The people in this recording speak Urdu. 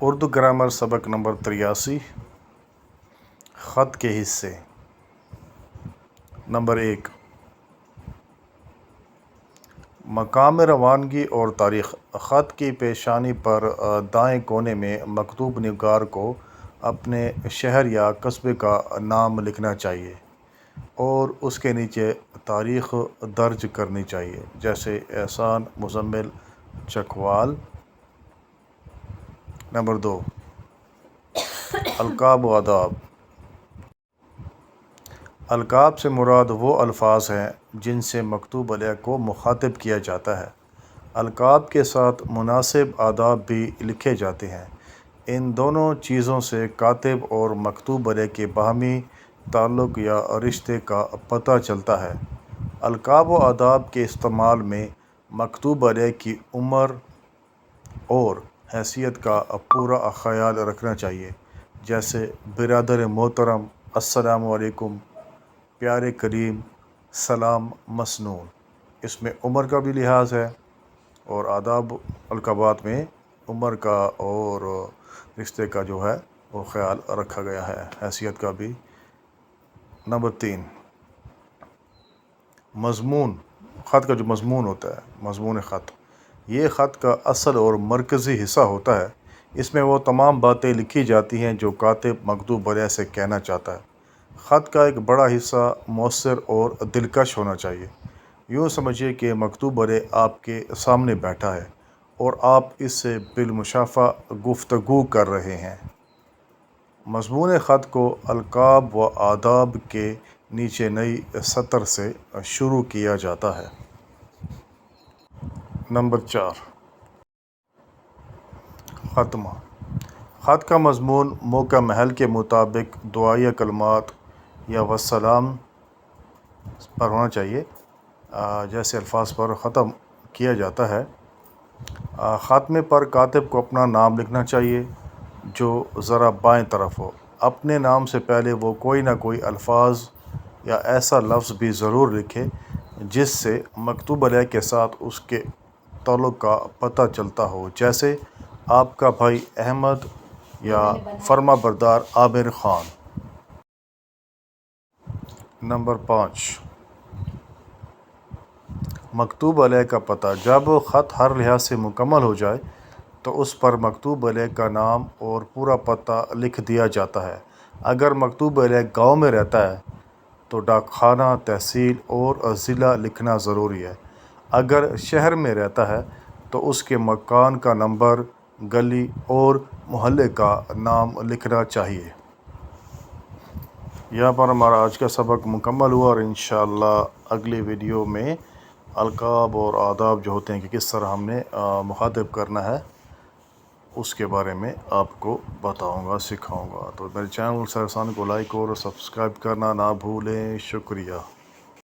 اردو گرامر سبق نمبر 83 خط کے حصے۔ نمبر 1 مقام روانگی اور تاریخ۔ خط کی پیشانی پر دائیں کونے میں مکتوب نگار کو اپنے شہر یا قصبے کا نام لکھنا چاہیے اور اس کے نیچے تاریخ درج کرنی چاہیے، جیسے احسان مزمل چکوال۔ نمبر 2 القاب و آداب۔ القاب سے مراد وہ الفاظ ہیں جن سے مکتوب علیہ کو مخاطب کیا جاتا ہے۔ القاب کے ساتھ مناسب آداب بھی لکھے جاتے ہیں۔ ان دونوں چیزوں سے کاتب اور مکتوب علیہ کے باہمی تعلق یا رشتے کا پتہ چلتا ہے۔ القاب و آداب کے استعمال میں مکتوب علیہ کی عمر اور حیثیت کا پورا خیال رکھنا چاہیے، جیسے برادر محترم، السلام علیکم، پیارے کریم، سلام مسنون۔ اس میں عمر کا بھی لحاظ ہے اور آداب القابات میں عمر کا اور رشتے کا جو ہے وہ خیال رکھا گیا ہے، حیثیت کا بھی۔ نمبر 3 مضمون۔ خط کا جو مضمون ہوتا ہے، مضمون خط، یہ خط کا اصل اور مرکزی حصہ ہوتا ہے۔ اس میں وہ تمام باتیں لکھی جاتی ہیں جو کاتب مکتوب علیہ سے کہنا چاہتا ہے۔ خط کا ایک بڑا حصہ مؤثر اور دلکش ہونا چاہیے۔ یوں سمجھیے کہ مکتوب علیہ آپ کے سامنے بیٹھا ہے اور آپ اس سے بالمشافہہ گفتگو کر رہے ہیں۔ مضمون خط کو القاب و آداب کے نیچے نئی سطر سے شروع کیا جاتا ہے۔ نمبر 4 خاتمہ۔ خط کا مضمون موقع محل کے مطابق دعائیہ کلمات یا والسلام پر ہونا چاہیے، جیسے الفاظ پر ختم کیا جاتا ہے۔ خاتمے پر کاتب کو اپنا نام لکھنا چاہیے جو ذرا بائیں طرف ہو۔ اپنے نام سے پہلے وہ کوئی نہ کوئی الفاظ یا ایسا لفظ بھی ضرور لکھے جس سے مکتوب علیہ کے ساتھ اس کے تعلق کا پتہ چلتا ہو، جیسے آپ کا بھائی احمد یا فرما بردار عامر خان۔ نمبر 5 مکتوب علیہ کا پتہ۔ جب خط ہر لحاظ سے مکمل ہو جائے تو اس پر مکتوب علیہ کا نام اور پورا پتہ لکھ دیا جاتا ہے۔ اگر مکتوب علیہ گاؤں میں رہتا ہے تو ڈاک خانہ، تحصیل اور ضلع لکھنا ضروری ہے۔ اگر شہر میں رہتا ہے تو اس کے مکان کا نمبر، گلی اور محلے کا نام لکھنا چاہیے۔ یہاں پر ہمارا آج کا سبق مکمل ہوا اور انشاءاللہ اگلی ویڈیو میں القاب اور آداب جو ہوتے ہیں کہ کس طرح ہم نے مخاطب کرنا ہے اس کے بارے میں آپ کو بتاؤں گا، سکھاؤں گا۔ تو میرے چینل سرسان کو لائک اور سبسکرائب کرنا نہ بھولیں۔ شکریہ۔